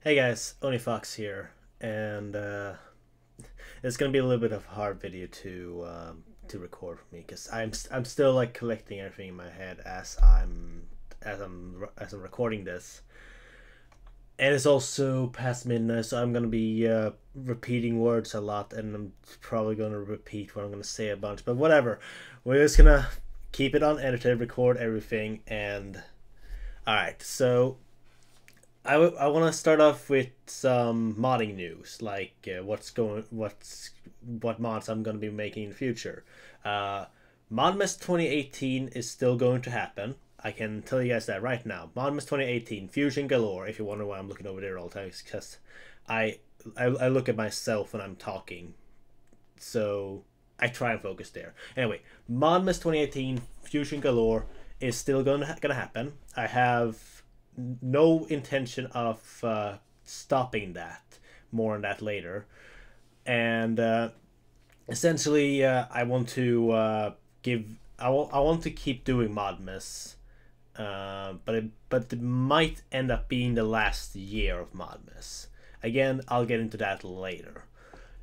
Hey guys, OniFox here, and it's gonna be a little bit of a hard video to record for me because I'm still like collecting everything in my head as I'm recording this, and it's also past midnight, so I'm gonna be repeating words a lot, and I'm probably gonna repeat what I'm gonna say a bunch, but whatever. We're just gonna keep it unedited, record everything, and all right, so. I want to start off with some modding news, like what mods I'm going to be making in the future. Uh, Modmas 2018 is still going to happen. I can tell you guys that right now. Modmas 2018, Fusion galore. If you wonder why I'm looking over there all the time, it's because I, I look at myself when I'm talking, so I try and focus there. Anyway, Modmas 2018, Fusion galore is still gonna happen. I have no intention of stopping that. More on that later. And essentially, I want to give. I want to keep doing Modmas, but it might end up being the last year of Modmas. Again, I'll get into that later.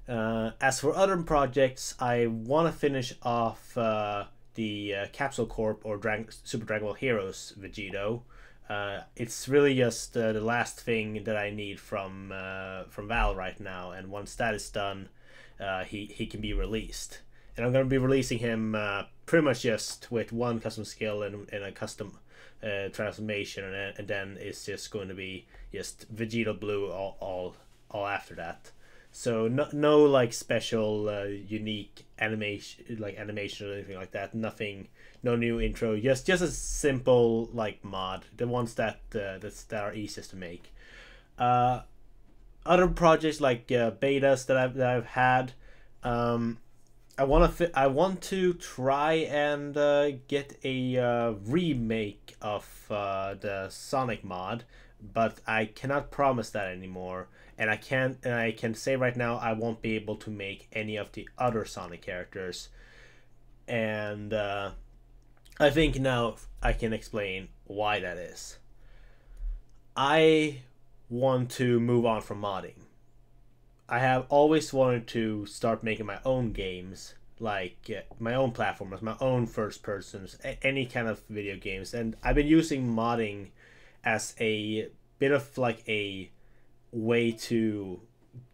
As for other projects, I want to finish off the Capsule Corp or Super Dragon Ball Heroes Vegito. It's really just the last thing that I need from Val right now, and once that is done, he can be released. And I'm gonna be releasing him pretty much just with one custom skill and a custom transformation, and then it's just going to be just Vegeta Blue all after that. So no like special unique animation or anything like that. Nothing, no new intro. Just a simple like mod. The ones that are easiest to make. Uh, Other projects like betas that I've had. Um, I want to try and get a remake of the Sonic mod, but I cannot promise that anymore. And I can say right now I won't be able to make any of the other Sonic characters. And I think now I can explain why that is. I want to move on from modding. I have always wanted to start making my own games, like my own platformers, my own first persons, any kind of video games. And I've been using modding as a bit of like a way to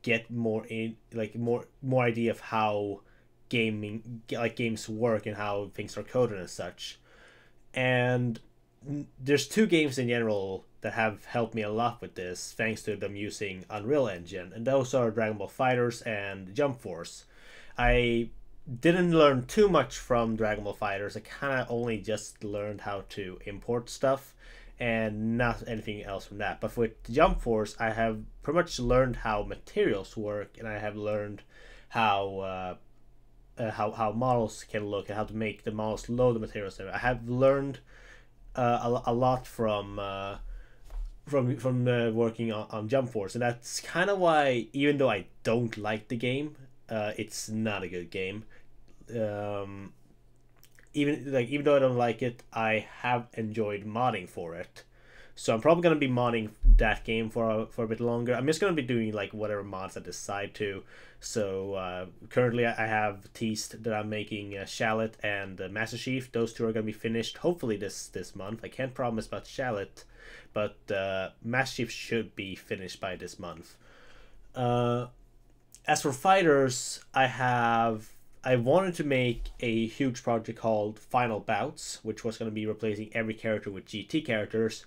get more idea of how games work and how things are coded and such. And there's two games in general that have helped me a lot with this, thanks to them using Unreal Engine, and those are Dragon Ball Fighters and Jump Force. I didn't learn too much from Dragon Ball Fighters. I kind of only just learned how to import stuff and not anything else from that. But with Jump Force, I have pretty much learned how materials work, and I have learned how models can look and how to make the models load the materials. I have learned a lot from working on Jump Force, and that's kind of why, even though I don't like the game, it's not a good game. Um, even though I don't like it, I have enjoyed modding for it. So I'm probably gonna be modding that game for a bit longer. I'm just gonna be doing like whatever mods I decide to. So currently I have teased that I'm making Shallot and Master Chief. Those two are gonna be finished hopefully this month. I can't promise about Shallot, but Master Chief should be finished by this month. Uh, as for fighters, I wanted to make a huge project called Final Bouts, which was going to be replacing every character with GT characters.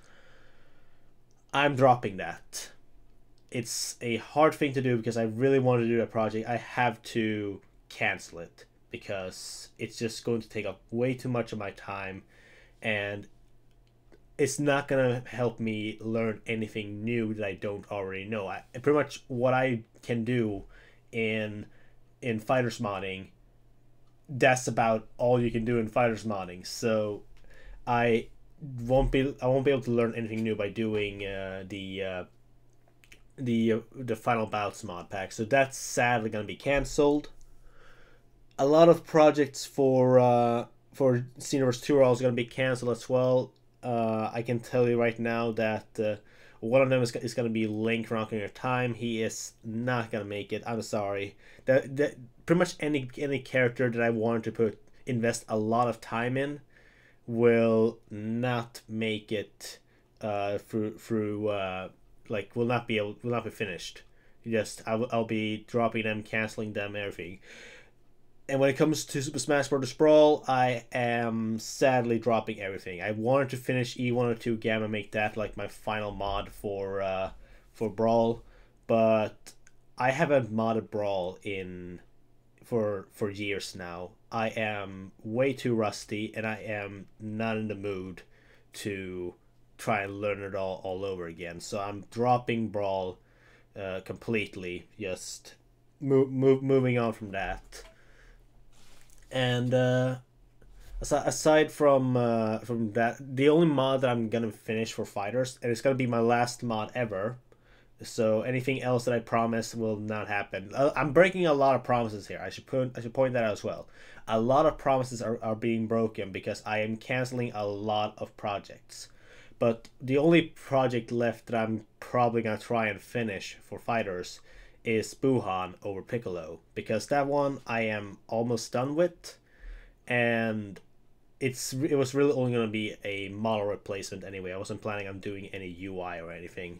I'm dropping that. It's a hard thing to do because I really want to do that project. I have to cancel it because it's just going to take up way too much of my time, and it's not gonna help me learn anything new that I don't already know. Pretty much what I can do in fighters modding, that's about all you can do in fighters modding. So I I won't be able to learn anything new by doing the Final Bouts mod pack. So that's sadly gonna be cancelled. A lot of projects for Xenoverse 2 are also gonna be cancelled as well. I can tell you right now that One of them is going to be Link from Ocarina of Time. He is not going to make it. I'm sorry. That pretty much any character that I wanted to invest a lot of time in will not make it through like will not be finished. Just I'll be dropping them, canceling them, everything. And when it comes to Super Smash Bros. Brawl, I am sadly dropping everything. I wanted to finish E102 Gamma, make that like my final mod for Brawl, but I haven't modded Brawl for years now. I am way too rusty, and I am not in the mood to try and learn it all over again. So I'm dropping Brawl completely. Just moving on from that. And aside from that, the only mod that I'm gonna finish for Fighters, and it's gonna be my last mod ever. So anything else that I promise will not happen. I'm breaking a lot of promises here. I should point that out as well. A lot of promises are being broken because I am canceling a lot of projects. But the only project left that I'm probably gonna try and finish for Fighters is Buhan over Piccolo, because that one I am almost done with, and it was really only going to be a model replacement anyway. I wasn't planning on doing any UI or anything.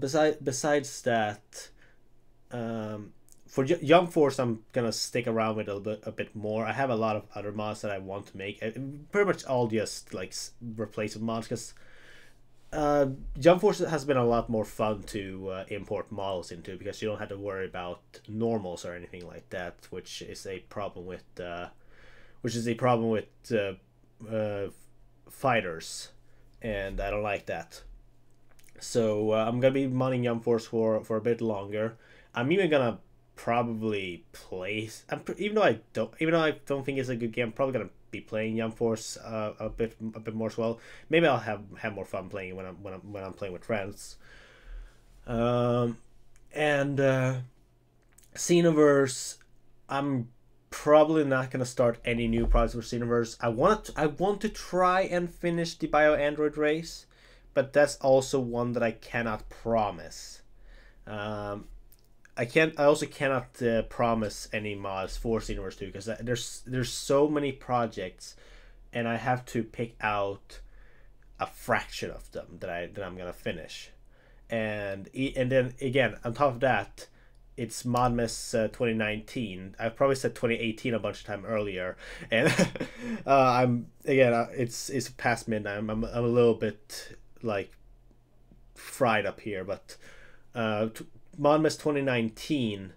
Besides that, for Jump Force, I'm gonna stick around with a bit more. I have a lot of other mods that I want to make, pretty much all just like replacement mods, because Jump Force has been a lot more fun to import models into, because you don't have to worry about normals or anything like that, which is a problem with Fighters, and I don't like that. So I'm gonna be modding Jump Force for a bit longer. I'm even gonna probably play. Even though I don't think it's a good game, I'm probably gonna be playing Jump Force a bit more as well. Maybe I'll have more fun playing when I'm playing with friends. And Xenoverse, I'm probably not gonna start any new projects for Xenoverse. I want to try and finish the Bio Android race, but that's also one that I cannot promise. I also cannot promise any mods for Xenoverse 2, because there's so many projects, and I have to pick out a fraction of them that I'm gonna finish, and then again on top of that, it's Modmas 2019. I've probably said 2018 a bunch of time earlier, and it's past midnight. I'm a little bit like fried up here, but Modmas 2019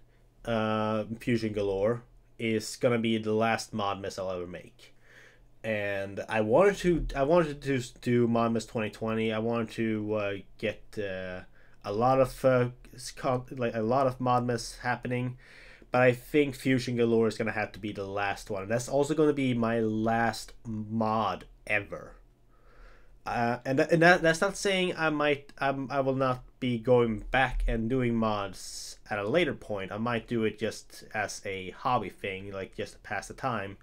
Fusion Galore is gonna be the last Modmas I'll ever make, and I wanted to do Modmas 2020. I wanted to get a lot of Modmas happening, but I think Fusion Galore is gonna have to be the last one. That's also gonna be my last mod ever. That's not saying I will not be going back and doing mods at a later point. I might do it just as a hobby thing, like just to pass the time.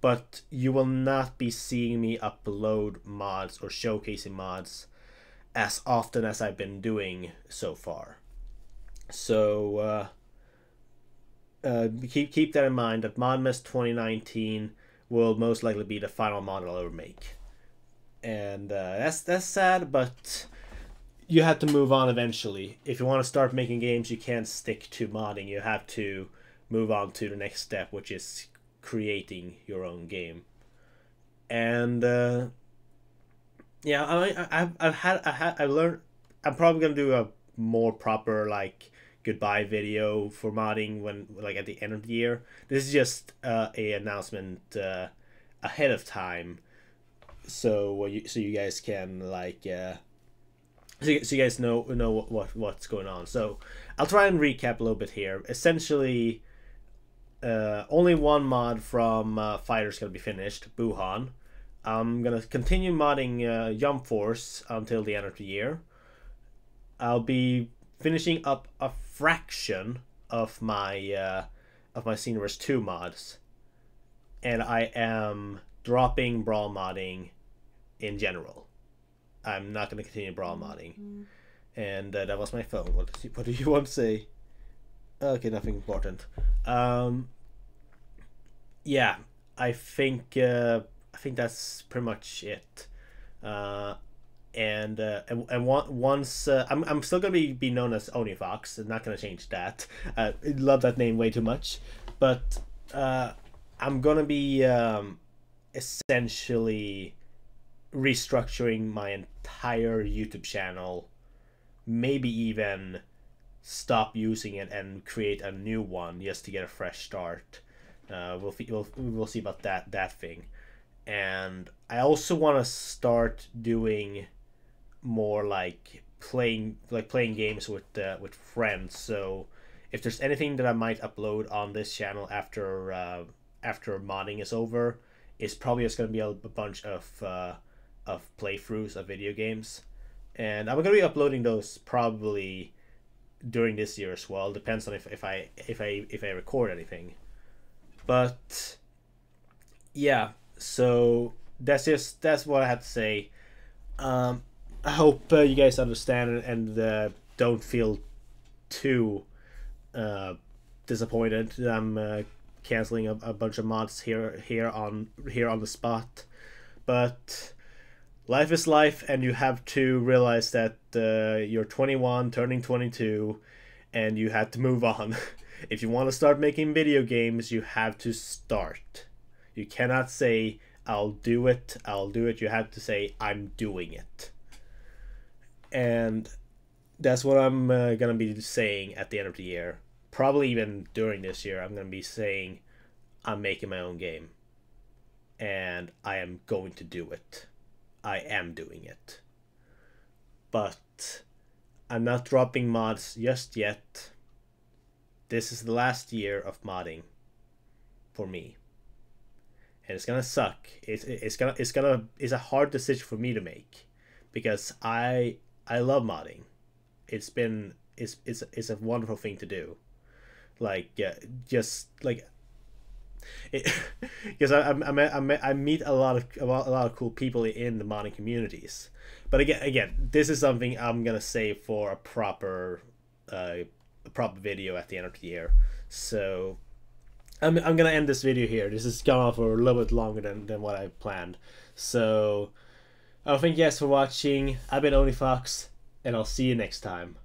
But you will not be seeing me upload mods or showcasing mods as often as I've been doing so far. So keep that in mind, that Modmas 2019 will most likely be the final mod I'll ever make. And that's sad, but you have to move on eventually. If you want to start making games, you can't stick to modding. You have to move on to the next step, which is creating your own game. And I've learned. I'm probably gonna do a more proper like goodbye video for modding when at the end of the year. This is just a announcement ahead of time. So you guys can so you guys know what's going on. So I'll try and recap a little bit here. Essentially, only one mod from Fighter's gonna be finished, Buhan. I'm gonna continue modding Jump Force until the end of the year. I'll be finishing up a fraction of my Xenoverse 2 mods, and I am dropping Brawl modding in general. I'm not going to continue brawl modding. And that was my phone. What do you want to say? Okay, nothing important. Yeah, I think that's pretty much it. Once I'm still gonna be known as OniFox. I'm not gonna change that. I love that name way too much, but I'm gonna be essentially restructuring my entire YouTube channel, maybe even stop using it and create a new one just to get a fresh start. We'll see about that thing. And I also want to start doing more like playing games with friends. So if there's anything that I might upload on this channel after modding is over, it's probably just gonna be a bunch of playthroughs of video games, and I'm gonna be uploading those probably during this year as well. Depends on if I record anything, but yeah. So that's what I have to say. I hope you guys understand and don't feel too disappointed that I'm canceling a bunch of mods here on the spot. But life is life, and you have to realize that you're 21, turning 22, and you have to move on. If you want to start making video games, you have to start. You cannot say, I'll do it. You have to say, I'm doing it. And that's what I'm going to be saying at the end of the year. Probably even during this year, I'm going to be saying, I'm making my own game. And I am going to do it. I am doing it. But I'm not dropping mods just yet. This is the last year of modding for me. And it's gonna suck. It's a hard decision for me to make, because I love modding. It's a wonderful thing to do. Like just like it, because I meet a lot of cool people in the modding communities. But again, this is something I'm gonna save for a proper video at the end of the year. So I'm gonna end this video here. This has gone on for a little bit longer than what I planned. So thank you guys for watching. I've been OniFox, and I'll see you next time.